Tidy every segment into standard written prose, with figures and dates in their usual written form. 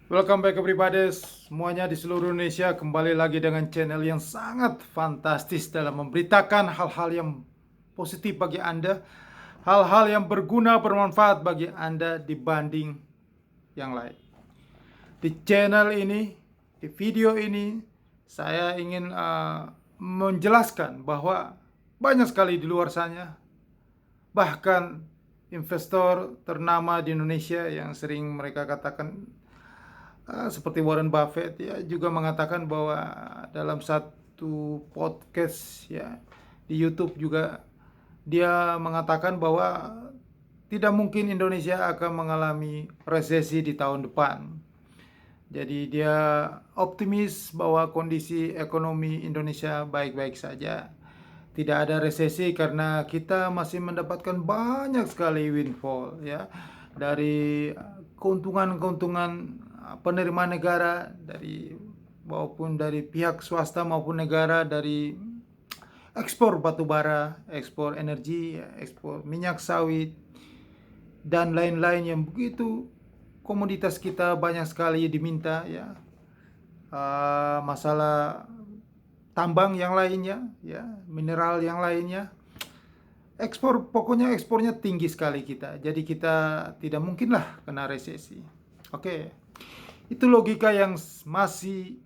Welcome back everybody, semuanya di seluruh Indonesia. Kembali lagi dengan channel yang sangat fantastis dalam memberitakan hal-hal yang positif bagi Anda, hal-hal yang berguna, bermanfaat bagi Anda dibanding yang lain. Di channel ini, di video ini, saya ingin menjelaskan bahwa banyak sekali di luar sana, bahkan investor ternama di Indonesia yang sering mereka katakan seperti Warren Buffett ya juga mengatakan bahwa dalam satu podcast ya di YouTube juga dia mengatakan bahwa tidak mungkin Indonesia akan mengalami resesi di tahun depan. Jadi dia optimis bahwa kondisi ekonomi Indonesia baik-baik saja. Tidak ada resesi karena kita masih mendapatkan banyak sekali windfall ya dari keuntungan-keuntungan penerimaan negara dari maupun dari pihak swasta maupun negara dari ekspor batu bara, ekspor energi, ekspor minyak sawit dan lain-lain yang begitu komoditas kita banyak sekali diminta ya. Masalah tambang yang lainnya ya, mineral yang lainnya. Ekspor pokoknya ekspornya tinggi sekali kita. Jadi kita tidak mungkinlah kena resesi. Oke. Itu logika yang masih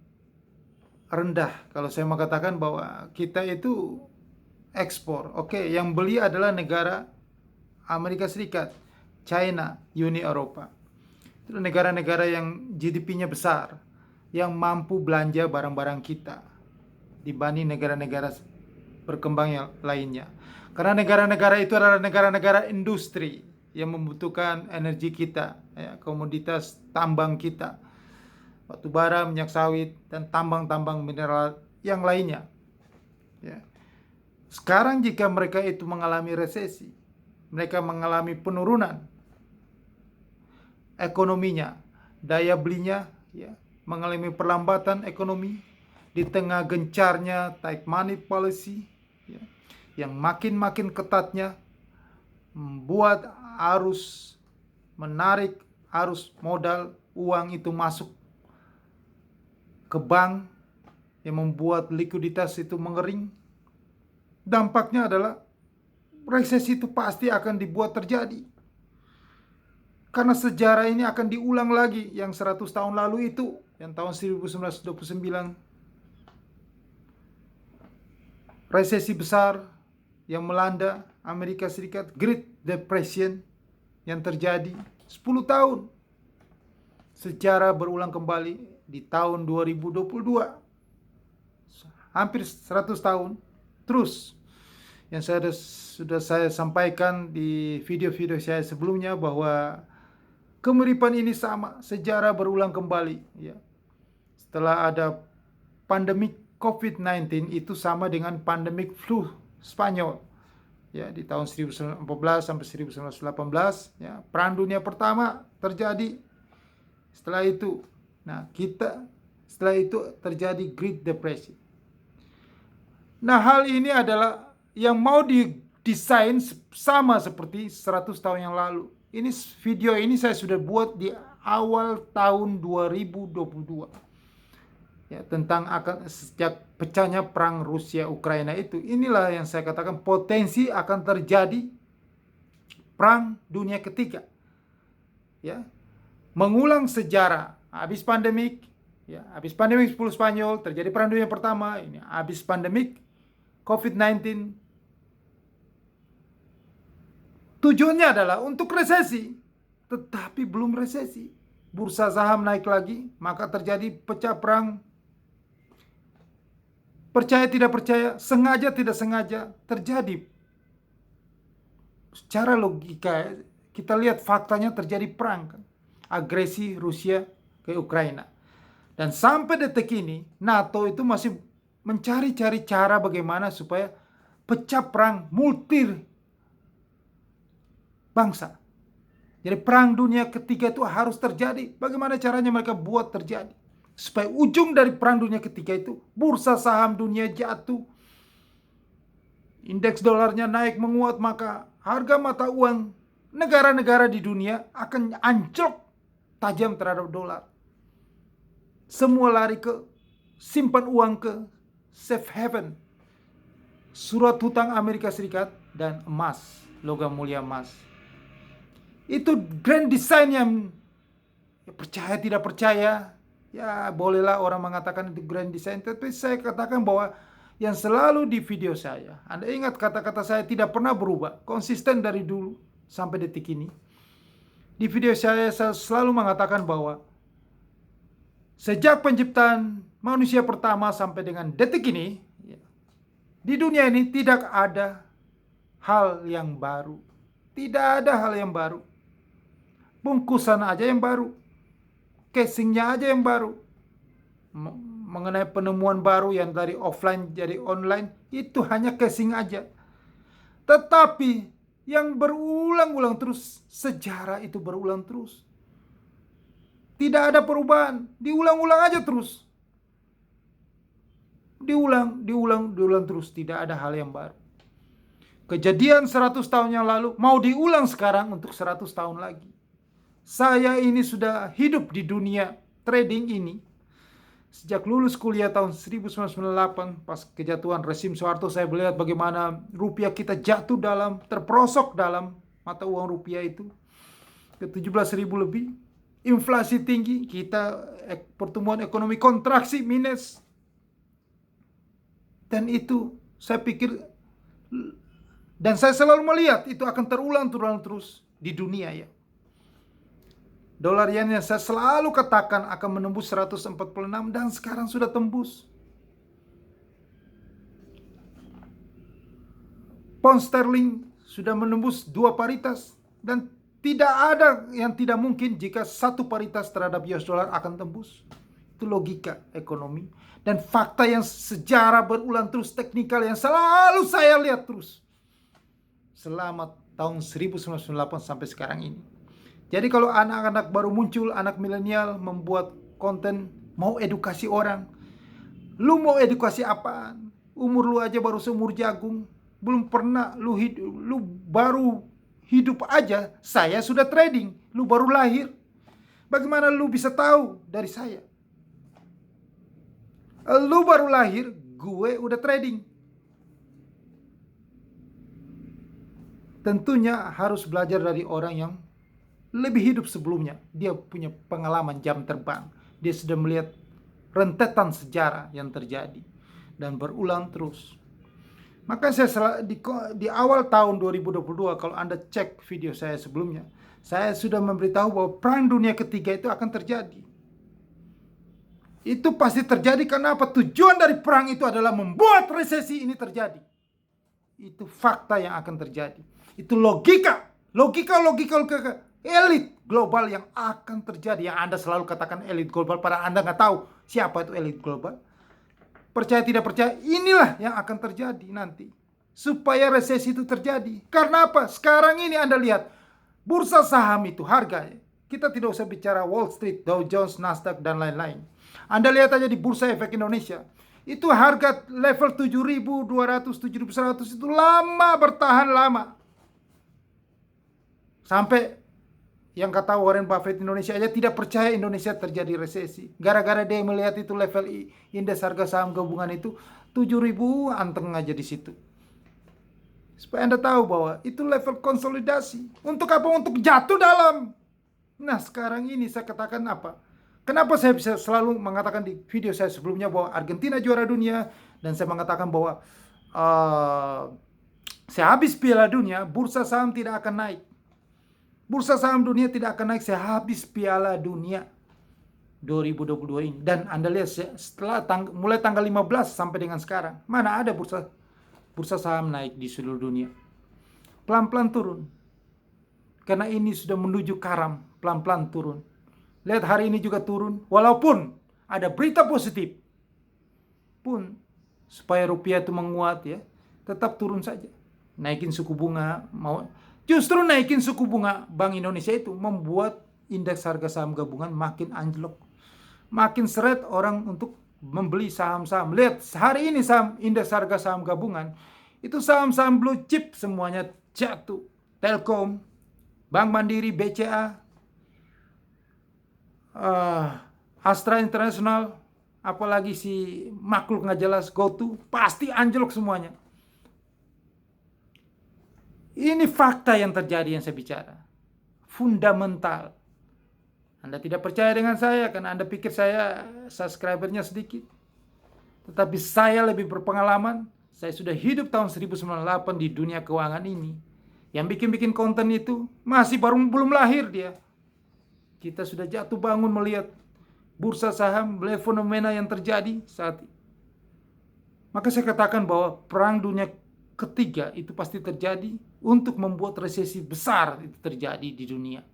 rendah kalau saya mengatakan bahwa kita itu ekspor. Oke, yang beli adalah negara Amerika Serikat, China, Uni Eropa. Itu negara-negara yang GDP-nya besar, yang mampu belanja barang-barang kita dibanding negara-negara berkembang yang lainnya. Karena negara-negara itu adalah negara-negara industri yang membutuhkan energi kita, ya, komoditas tambang kita, batu bara, minyak sawit, dan tambang-tambang mineral yang lainnya. Ya. Sekarang jika mereka itu mengalami resesi, mereka mengalami penurunan ekonominya, daya belinya, ya, mengalami perlambatan ekonomi di tengah gencarnya tight money policy, ya, yang makin ketatnya membuat arus menarik arus modal uang itu masuk ke bank yang membuat likuiditas itu mengering. Dampaknya adalah resesi itu pasti akan dibuat terjadi. Karena sejarah ini akan diulang lagi yang 100 tahun lalu itu, yang tahun 1929. Resesi besar yang melanda Amerika Serikat, Great Depression yang terjadi 10 tahun. Sejarah berulang kembali di tahun 2022. Hampir 100 tahun. Terus yang sudah saya sampaikan di video-video saya sebelumnya bahwa kemiripan ini sama, sejarah berulang kembali ya. Setelah ada pandemik COVID-19 itu sama dengan pandemik flu Spanyol ya di tahun 1914 sampai 1918 ya. Perang Dunia Pertama terjadi setelah itu. Nah, setelah itu terjadi Great Depression. Nah, hal ini adalah yang mau didesain sama seperti 100 tahun yang lalu. Ini video ini saya sudah buat di awal tahun 2022. Ya, tentang akan sejak pecahnya perang Rusia Ukraina itu. Inilah yang saya katakan potensi akan terjadi perang dunia ketiga. Ya. Mengulang sejarah. Habis pandemik, ya, habis pandemik flu Spanyol terjadi perang dunia pertama, ini habis pandemik COVID-19. Tujuannya adalah untuk resesi, tetapi belum resesi. Bursa saham naik lagi, maka terjadi pecah perang. Percaya tidak percaya, sengaja tidak sengaja terjadi. Secara logika kita lihat faktanya terjadi perang kan. Agresi Rusia ke Ukraina. Dan sampai detik ini NATO itu masih mencari-cari cara bagaimana supaya pecah perang multi bangsa. Jadi perang dunia ketiga itu harus terjadi. Bagaimana caranya mereka buat terjadi? Supaya ujung dari perang dunia ketiga itu bursa saham dunia jatuh. Indeks dolarnya naik menguat, maka harga mata uang negara-negara di dunia akan anjlok tajam terhadap dolar. Semua lari ke simpan uang ke safe haven, surat hutang Amerika Serikat, dan emas, logam mulia emas. Itu grand design yang percaya tidak percaya, ya bolehlah orang mengatakan itu grand design. Tapi saya katakan bahwa yang selalu di video saya, Anda ingat kata-kata saya tidak pernah berubah, konsisten dari dulu sampai detik ini. Di video saya selalu mengatakan bahwa sejak penciptaan manusia pertama sampai dengan detik ini, di dunia ini tidak ada hal yang baru. Tidak ada hal yang baru. Bungkusan aja yang baru. Casingnya aja yang baru. Mengenai penemuan baru yang dari offline jadi online, itu hanya casing aja. Tetapi yang berulang-ulang terus, sejarah itu berulang terus. Tidak ada perubahan, diulang-ulang aja terus. Diulang terus, tidak ada hal yang baru. Kejadian 100 tahun yang lalu mau diulang sekarang untuk 100 tahun lagi. Saya ini sudah hidup di dunia trading ini sejak lulus kuliah tahun 1998. Pas kejatuhan rezim Soeharto, saya melihat bagaimana rupiah kita jatuh terperosok dalam mata uang rupiah itu ke 17.000 lebih. Inflasi tinggi, kita pertumbuhan ekonomi kontraksi minus. Dan itu saya pikir, dan saya selalu melihat itu akan terulang terus di dunia ya. Dolar yen yang saya selalu katakan akan menembus 146 dan sekarang sudah tembus. Pound sterling sudah menembus 2 paritas dan tidak ada yang tidak mungkin jika 1 paritas terhadap US dollar akan tembus. Itu logika ekonomi dan fakta yang sejarah berulang terus, teknikal yang selalu saya lihat terus selama tahun 1998 sampai sekarang ini. Jadi kalau anak-anak baru muncul, anak milenial membuat konten mau edukasi orang, lu mau edukasi apaan? Umur lu aja baru seumur jagung, belum pernah lu baru hidup aja. Saya sudah trading, lu baru lahir. Bagaimana lu bisa tahu dari saya? Lu baru lahir, gue udah trading. Tentunya harus belajar dari orang yang lebih hidup sebelumnya. Dia punya pengalaman jam terbang. Dia sudah melihat rentetan sejarah yang terjadi dan berulang terus. Maka saya di awal tahun 2022, kalau Anda cek video saya sebelumnya, saya sudah memberitahu bahwa perang dunia ketiga itu akan terjadi. Itu pasti terjadi karena apa? Tujuan dari perang itu adalah membuat resesi ini terjadi. Itu fakta yang akan terjadi. Itu logika elit global yang akan terjadi. Yang Anda selalu katakan elit global, padahal Anda nggak tahu siapa itu elit global. Percaya tidak percaya, inilah yang akan terjadi nanti. Supaya resesi itu terjadi. Karena apa? Sekarang ini Anda lihat, bursa saham itu harganya. Kita tidak usah bicara Wall Street, Dow Jones, Nasdaq, dan lain-lain. Anda lihat aja di Bursa Efek Indonesia. Itu harga level 7.200, 7.100 itu bertahan lama. Sampai yang kata Warren Buffett Indonesia aja tidak percaya Indonesia terjadi resesi. Gara-gara dia melihat itu level indeks harga saham gabungan itu 7.000 anteng aja di situ. Supaya Anda tahu bahwa itu level konsolidasi. Untuk apa? Untuk jatuh dalam. Nah sekarang ini saya katakan apa? Kenapa saya bisa selalu mengatakan di video saya sebelumnya bahwa Argentina juara dunia. Dan saya mengatakan bahwa sehabis Piala Dunia bursa saham tidak akan naik. Bursa saham dunia tidak akan naik sehabis Piala Dunia 2022 ini. Dan Anda lihat setelah mulai tanggal 15 sampai dengan sekarang, mana ada bursa saham naik di seluruh dunia. Pelan-pelan turun. Karena ini sudah menuju karam, pelan-pelan turun. Lihat hari ini juga turun, walaupun ada berita positif pun supaya rupiah itu menguat ya, tetap turun saja. Naikin suku bunga, justru naikin suku bunga Bank Indonesia itu membuat indeks harga saham gabungan makin anjlok. Makin seret orang untuk membeli saham-saham. Lihat hari ini indeks harga saham gabungan itu saham-saham blue chip semuanya jatuh. Telkom, Bank Mandiri, BCA, Astra International, apalagi si makhluk nggak jelas GoTo, pasti anjlok semuanya. Ini fakta yang terjadi yang saya bicara. Fundamental. Anda tidak percaya dengan saya karena Anda pikir saya subscribernya sedikit. Tetapi saya lebih berpengalaman. Saya sudah hidup tahun 1998 di dunia keuangan ini. Yang bikin-bikin konten itu masih belum lahir dia. Kita sudah jatuh bangun melihat bursa saham, melihat fenomena yang terjadi saat ini. Maka saya katakan bahwa perang dunia ketiga itu pasti terjadi untuk membuat resesi besar itu terjadi di dunia.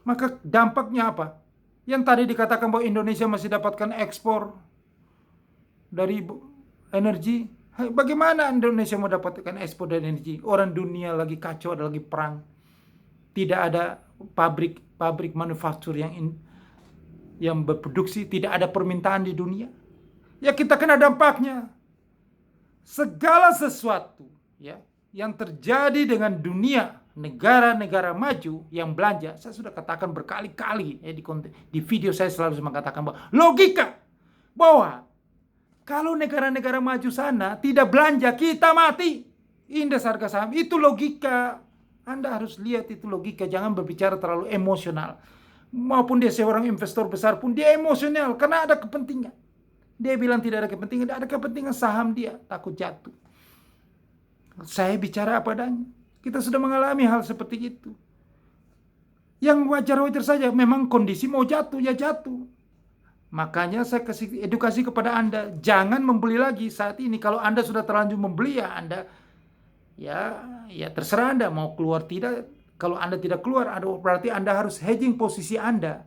Maka dampaknya apa? Yang tadi dikatakan bahwa Indonesia masih dapatkan ekspor dari energi. Bagaimana Indonesia mau dapatkan ekspor dari energi? Orang dunia lagi kacau, ada lagi perang. Tidak ada pabrik manufaktur yang berproduksi, tidak ada permintaan di dunia. Ya kita kena dampaknya. Segala sesuatu ya yang terjadi dengan dunia, negara-negara maju yang belanja, saya sudah katakan berkali-kali ya, di video saya selalu mengatakan bahwa logika bahwa kalau negara-negara maju sana tidak belanja, kita mati. Indeks harga saham itu logika. Anda harus lihat itu logika, jangan berbicara terlalu emosional. Maupun dia seorang investor besar pun dia emosional karena ada kepentingan. Dia bilang tidak ada kepentingan, tidak ada kepentingan saham dia takut jatuh. Saya bicara apa adanya. Kita sudah mengalami hal seperti itu. Yang wajar-wajar saja, memang kondisi mau jatuh, ya jatuh. Makanya saya kasih edukasi kepada Anda, jangan membeli lagi saat ini. Kalau Anda sudah terlanjur membeli ya Anda, ya terserah Anda mau keluar tidak. Kalau Anda tidak keluar, berarti Anda harus hedging posisi Anda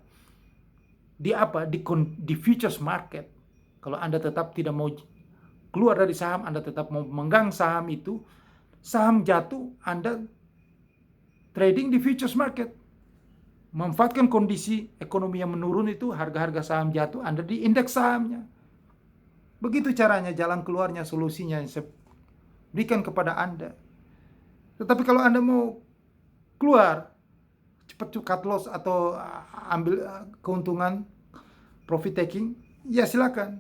di di futures market. Kalau Anda tetap tidak mau keluar dari saham, Anda tetap mau memegang saham itu, saham jatuh, Anda trading di futures market. Memanfaatkan kondisi ekonomi yang menurun itu, harga-harga saham jatuh, Anda di indeks sahamnya. Begitu caranya, jalan keluarnya, solusinya yang saya berikan kepada Anda. Tetapi kalau Anda mau keluar, cepat cut loss atau ambil keuntungan, profit taking, ya silakan.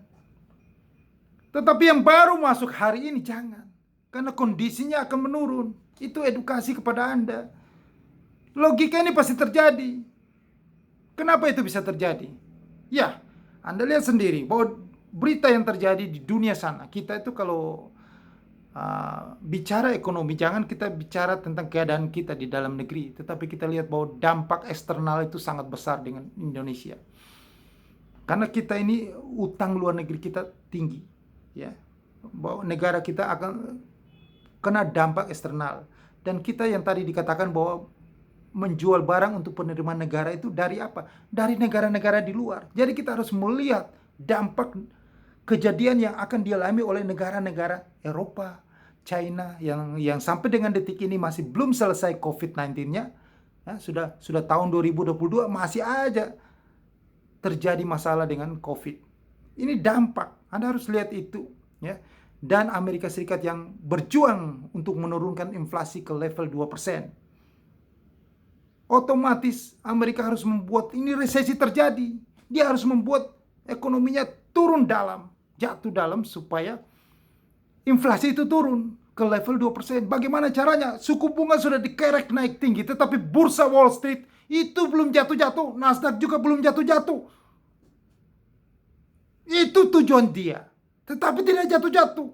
Tetapi yang baru masuk hari ini jangan. Karena kondisinya akan menurun. Itu edukasi kepada Anda. Logika ini pasti terjadi. Kenapa itu bisa terjadi? Ya, Anda lihat sendiri bahwa berita yang terjadi di dunia sana. Kita itu kalau bicara ekonomi, jangan kita bicara tentang keadaan kita di dalam negeri. Tetapi kita lihat bahwa dampak eksternal itu sangat besar dengan Indonesia. Karena kita ini utang luar negeri kita tinggi. Ya, bahwa negara kita akan kena dampak eksternal. Dan kita yang tadi dikatakan bahwa menjual barang untuk penerimaan negara itu dari apa? Dari negara-negara di luar. Jadi kita harus melihat dampak kejadian yang akan dialami oleh negara-negara Eropa, China yang sampai dengan detik ini masih belum selesai COVID-19-nya. Ya, sudah tahun 2022 masih aja terjadi masalah dengan COVID. Ini dampak. Anda harus lihat itu, ya. Dan Amerika Serikat yang berjuang untuk menurunkan inflasi ke level 2%. Otomatis Amerika harus membuat ini resesi terjadi. Dia harus membuat ekonominya turun dalam, jatuh dalam supaya inflasi itu turun ke level 2%. Bagaimana caranya? Suku bunga sudah dikerek naik tinggi, tetapi bursa Wall Street itu belum jatuh-jatuh. Nasdaq juga belum jatuh-jatuh. Itu tujuan dia. Tetapi tidak jatuh-jatuh.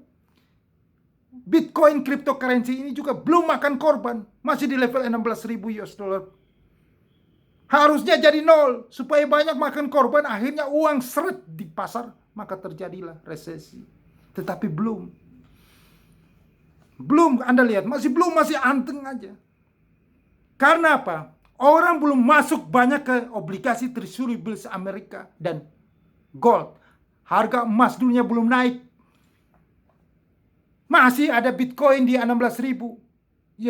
Bitcoin cryptocurrency ini juga belum makan korban. Masih di level 16.000 US dollar. Harusnya jadi nol. Supaya banyak makan korban. Akhirnya uang seret di pasar. Maka terjadilah resesi. Tetapi belum. Belum, Anda lihat. Masih anteng aja. Karena apa? Orang belum masuk banyak ke obligasi Treasury bills Amerika dan gold. Harga emas dunia belum naik. Masih ada Bitcoin di 16.000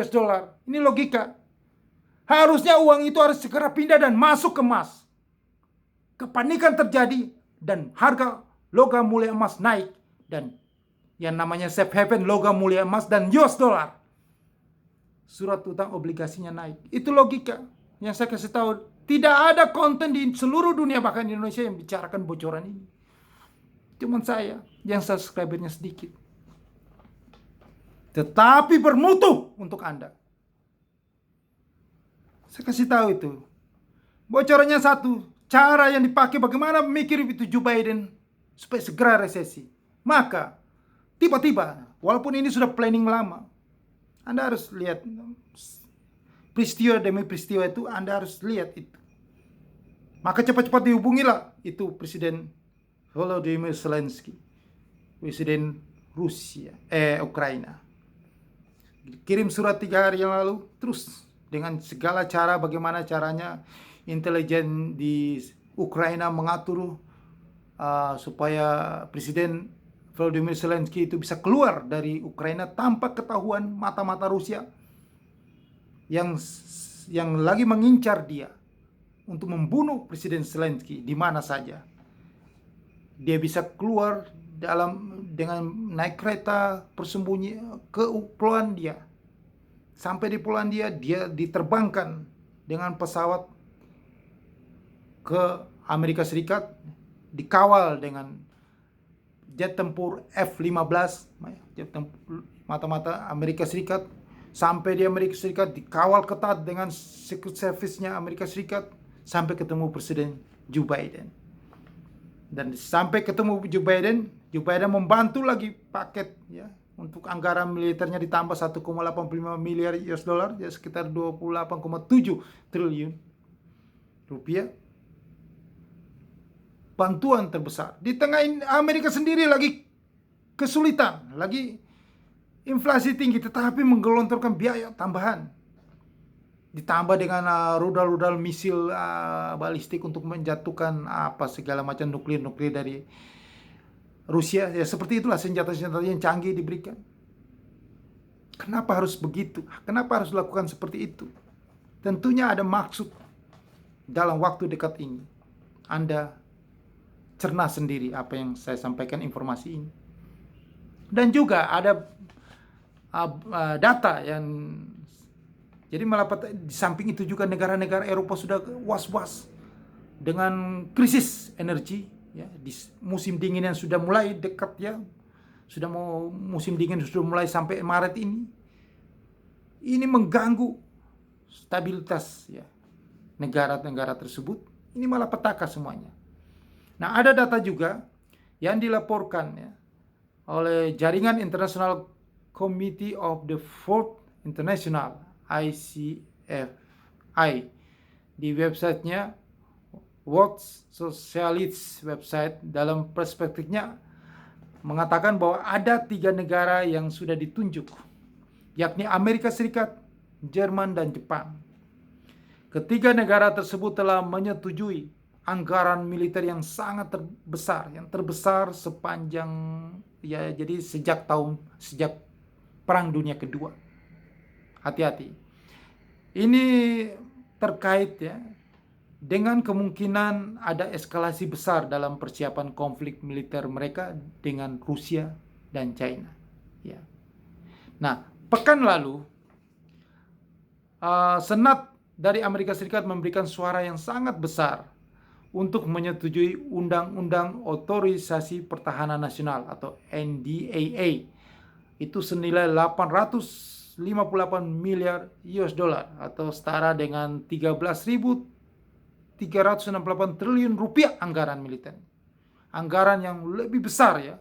US dollar. Ini logika. Harusnya uang itu harus segera pindah dan masuk ke emas. Kepanikan terjadi dan harga logam mulia emas naik. Dan yang namanya safe haven, logam mulia emas dan US dollar. Surat utang obligasinya naik. Itu logika yang saya kasih tahu Tidak ada konten di seluruh dunia, bahkan di Indonesia, yang bicarakan bocoran ini. Cuman saya yang subscribernya sedikit, tetapi bermutu untuk Anda. Saya kasih tahu itu. Bocorannya satu, cara yang dipakai bagaimana mikir itu Joe Biden supaya segera resesi. Maka tiba-tiba, walaupun ini sudah planning lama, Anda harus lihat peristiwa demi peristiwa itu, Anda harus lihat itu. Maka cepat-cepat dihubungilah itu Presiden Volodymyr Zelensky, Presiden Rusia, Ukraina. Kirim surat 3 hari yang lalu, terus dengan segala cara, bagaimana caranya intelijen di Ukraina mengatur supaya Presiden Volodymyr Zelensky itu bisa keluar dari Ukraina tanpa ketahuan mata-mata Rusia yang lagi mengincar dia untuk membunuh Presiden Zelensky di mana saja. Dia bisa keluar dengan naik kereta persembunyi ke Polandia. Sampai di Polandia, dia diterbangkan dengan pesawat ke Amerika Serikat, dikawal dengan jet tempur F-15, jet tempur mata-mata Amerika Serikat. Sampai di Amerika Serikat, dikawal ketat dengan Secret Service-nya Amerika Serikat, sampai ketemu Presiden Joe Biden. Dan sampai ketemu Joe Biden membantu lagi paket, ya, untuk anggaran militernya ditambah 1,85 miliar US dollar, ya sekitar 28,7 triliun rupiah. Bantuan terbesar di tengah Amerika sendiri lagi kesulitan, lagi inflasi tinggi, tetapi menggelontorkan biaya tambahan. Ditambah dengan rudal-rudal misil balistik untuk menjatuhkan segala macam nuklir dari Rusia. Ya seperti itulah, senjata-senjata yang canggih diberikan. Kenapa harus begitu? Kenapa harus dilakukan seperti itu? Tentunya ada maksud dalam waktu dekat ini. Anda cerna sendiri apa yang saya sampaikan informasi ini. Dan juga ada data yang, jadi malah di samping itu juga negara-negara Eropa sudah was-was dengan krisis energi, ya, di musim dingin yang sudah mulai dekat, ya, sudah mau musim dingin, sudah mulai sampai Maret ini. Ini mengganggu stabilitas, ya, negara-negara tersebut. Ini malah petaka semuanya. Nah, ada data juga yang dilaporkan, ya, oleh Jaringan International Committee of the Fourth International ICFI di websitenya World Socialist website. Dalam perspektifnya mengatakan bahwa ada 3 negara yang sudah ditunjuk, yakni Amerika Serikat, Jerman, dan Jepang. Ketiga negara tersebut telah menyetujui anggaran militer yang sangat yang terbesar sepanjang, ya, jadi sejak Perang Dunia Kedua. Hati-hati. Ini terkait, ya, dengan kemungkinan ada eskalasi besar dalam persiapan konflik militer mereka dengan Rusia dan China. Ya. Nah, pekan lalu Senat dari Amerika Serikat memberikan suara yang sangat besar untuk menyetujui Undang-Undang Otorisasi Pertahanan Nasional atau NDAA. Itu senilai 858 miliar US dollar atau setara dengan 13.368 triliun rupiah anggaran militer. Anggaran yang lebih besar, ya.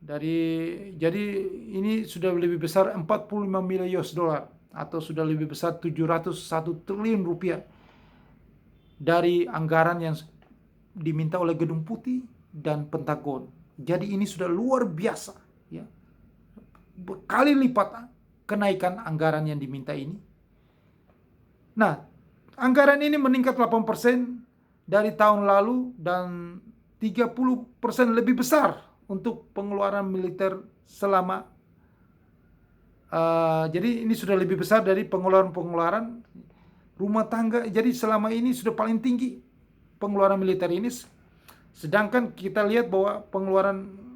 Jadi ini sudah lebih besar 45 miliar US dollar atau sudah lebih besar 701 triliun rupiah dari anggaran yang diminta oleh Gedung Putih dan Pentagon. Jadi ini sudah luar biasa, ya. Berkali lipat kenaikan anggaran yang diminta ini. Nah, anggaran ini meningkat 8% dari tahun lalu dan 30% lebih besar untuk pengeluaran militer selama jadi ini sudah lebih besar dari pengeluaran rumah tangga. Jadi selama ini sudah paling tinggi pengeluaran militer ini. Sedangkan kita lihat bahwa pengeluaran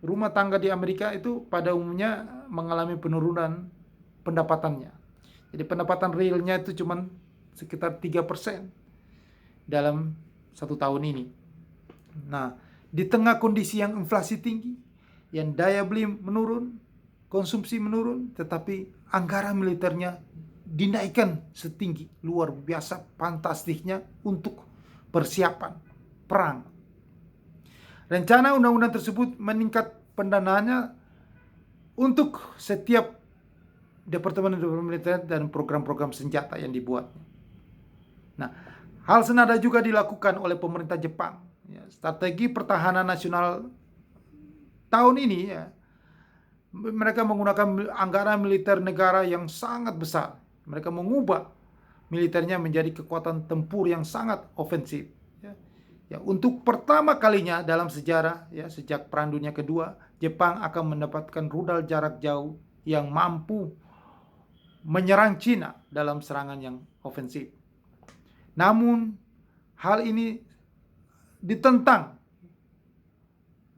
rumah tangga di Amerika itu pada umumnya mengalami penurunan pendapatannya. Jadi pendapatan realnya itu cuman sekitar 3% dalam 1 tahun ini. Nah, di tengah kondisi yang inflasi tinggi, yang daya beli menurun, konsumsi menurun, tetapi anggaran militernya dinaikkan setinggi, luar biasa fantastiknya untuk persiapan perang. Rencana undang-undang tersebut meningkat pendanaannya untuk setiap departemen militer dan program-program senjata yang dibuat. Nah, hal senada juga dilakukan oleh pemerintah Jepang. Strategi pertahanan nasional tahun ini, mereka menggunakan anggaran militer negara yang sangat besar. Mereka mengubah militernya menjadi kekuatan tempur yang sangat ofensif. Untuk pertama kalinya dalam sejarah, sejak Perang Dunia Kedua, Jepang akan mendapatkan rudal jarak jauh yang mampu menyerang Cina dalam serangan yang ofensif. Namun, hal ini ditentang.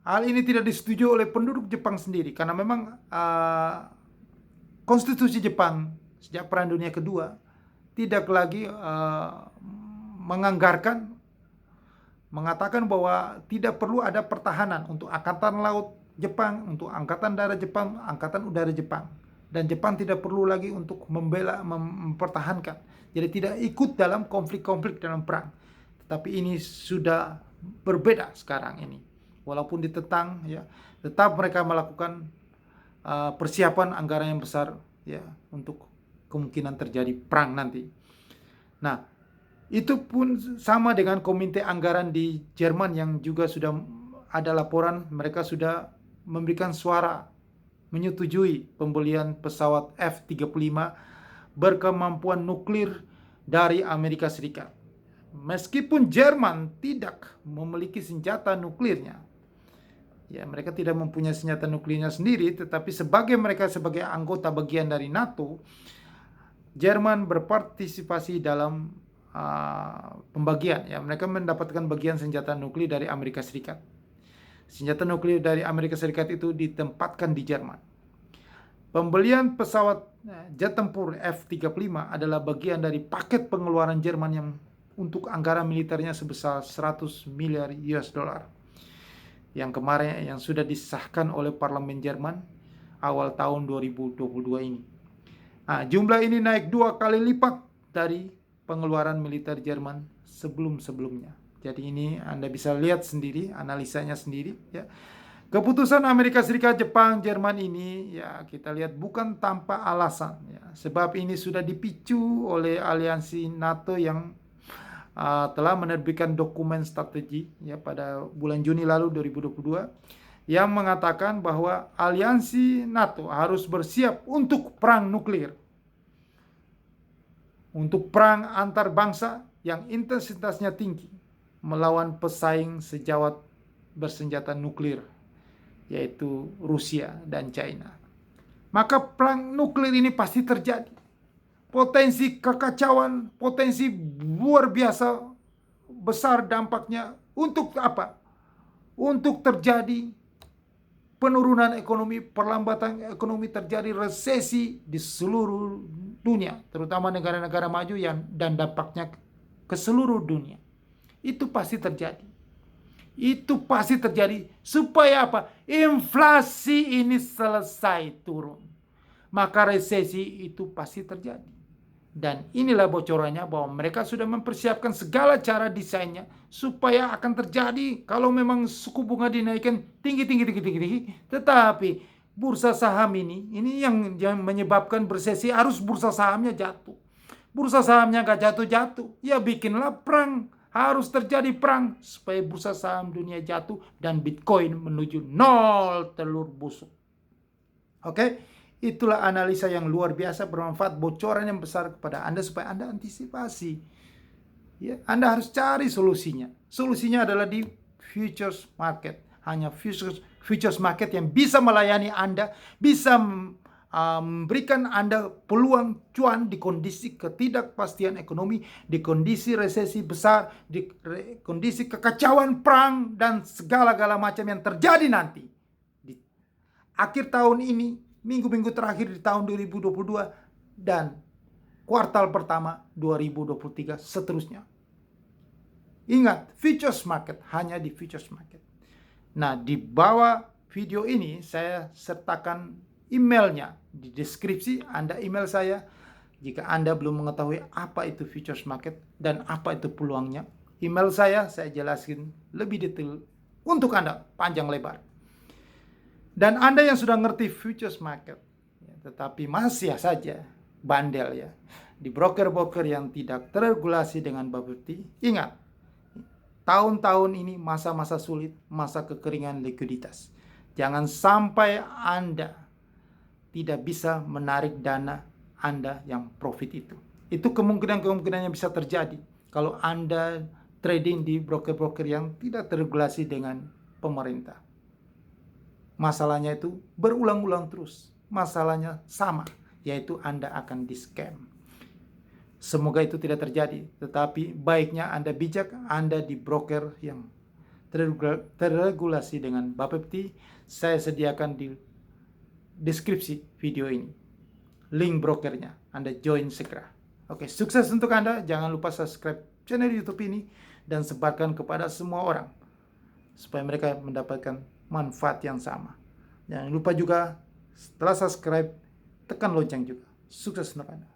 Hal ini tidak disetujui oleh penduduk Jepang sendiri, karena memang konstitusi Jepang sejak Perang Dunia Kedua tidak lagi mengatakan bahwa tidak perlu ada pertahanan untuk Angkatan Laut Jepang, untuk Angkatan Darat Jepang, Angkatan Udara Jepang. Dan Jepang tidak perlu lagi untuk mempertahankan. Jadi tidak ikut dalam konflik-konflik dalam perang. Tetapi ini sudah berbeda sekarang ini. Walaupun ditentang, tetap mereka melakukan persiapan anggaran yang besar, untuk kemungkinan terjadi perang nanti. Nah, itu pun sama dengan Komite Anggaran di Jerman yang juga sudah ada laporan mereka sudah memberikan suara menyetujui pembelian pesawat F-35 berkemampuan nuklir dari Amerika Serikat. Meskipun Jerman tidak memiliki senjata nuklirnya, mereka tidak mempunyai senjata nuklirnya sendiri, tetapi mereka sebagai anggota bagian dari NATO, Jerman berpartisipasi dalam pembagian. Mereka mendapatkan bagian senjata nuklir dari Amerika Serikat. Senjata nuklir dari Amerika Serikat itu ditempatkan di Jerman. Pembelian pesawat jet tempur F-35 adalah bagian dari paket pengeluaran Jerman yang untuk anggaran militernya sebesar 100 miliar US dollar. Yang kemarin yang sudah disahkan oleh Parlemen Jerman awal tahun 2022 ini. Jumlah ini naik 2 kali lipat dari pengeluaran militer Jerman sebelum-sebelumnya. Jadi ini Anda bisa lihat sendiri, analisanya sendiri. Keputusan Amerika Serikat, Jepang, Jerman ini, kita lihat bukan tanpa alasan. Sebab ini sudah dipicu oleh aliansi NATO yang telah menerbitkan dokumen strategi pada bulan Juni lalu 2022 yang mengatakan bahwa aliansi NATO harus bersiap untuk perang nuklir. Untuk perang antar bangsa yang intensitasnya tinggi melawan pesaing sejawat bersenjata nuklir, yaitu Rusia dan China. Maka perang nuklir ini pasti terjadi. Potensi kekacauan, potensi luar biasa besar dampaknya untuk apa? Untuk terjadi penurunan ekonomi, perlambatan ekonomi, terjadi resesi di seluruh dunia, terutama negara-negara maju dan dampaknya ke seluruh dunia. Itu pasti terjadi. Itu pasti terjadi supaya apa? Inflasi ini selesai turun. Maka resesi itu pasti terjadi. Dan inilah bocorannya bahwa mereka sudah mempersiapkan segala cara desainnya supaya akan terjadi kalau memang suku bunga dinaikkan tinggi. Tetapi bursa saham ini yang menyebabkan resesi, harus bursa sahamnya jatuh. Bursa sahamnya gak jatuh-jatuh, ya bikinlah perang. Harus terjadi perang supaya bursa saham dunia jatuh dan Bitcoin menuju 0 telur busuk. Oke? Itulah analisa yang luar biasa, bermanfaat, bocoran yang besar kepada Anda supaya Anda antisipasi. Anda harus cari solusinya. Solusinya adalah di futures market. Hanya futures market yang bisa melayani Anda, bisa memberikan Anda peluang cuan di kondisi ketidakpastian ekonomi, di kondisi resesi besar, di kondisi kekacauan perang, dan segala-gala macam yang terjadi nanti. Di akhir tahun ini, minggu-minggu terakhir di tahun 2022, dan kuartal pertama 2023 seterusnya. Ingat, futures market hanya di futures market. Nah, di bawah video ini saya sertakan emailnya di deskripsi. Anda email saya jika Anda belum mengetahui apa itu futures market dan apa itu peluangnya. Email saya jelaskan lebih detail untuk Anda panjang lebar. Dan Anda yang sudah ngerti futures market, tetapi masih saja bandel ya di broker-broker yang tidak terregulasi dengan Bapepti, ingat, tahun-tahun ini masa-masa sulit, masa kekeringan likuiditas. Jangan sampai Anda tidak bisa menarik dana Anda yang profit itu. Itu kemungkinan-kemungkinan yang bisa terjadi kalau Anda trading di broker-broker yang tidak terregulasi dengan pemerintah. Masalahnya itu berulang-ulang terus. Masalahnya sama, yaitu Anda akan di-scam. Semoga itu tidak terjadi, tetapi baiknya Anda bijak, Anda di broker yang terregulasi dengan Bapepti. Saya sediakan di deskripsi video ini link brokernya, Anda join segera. Oke, sukses untuk Anda. Jangan lupa subscribe channel YouTube ini dan sebarkan kepada semua orang supaya mereka mendapatkan manfaat yang sama. Jangan lupa juga setelah subscribe tekan lonceng juga. Sukses untuk Anda.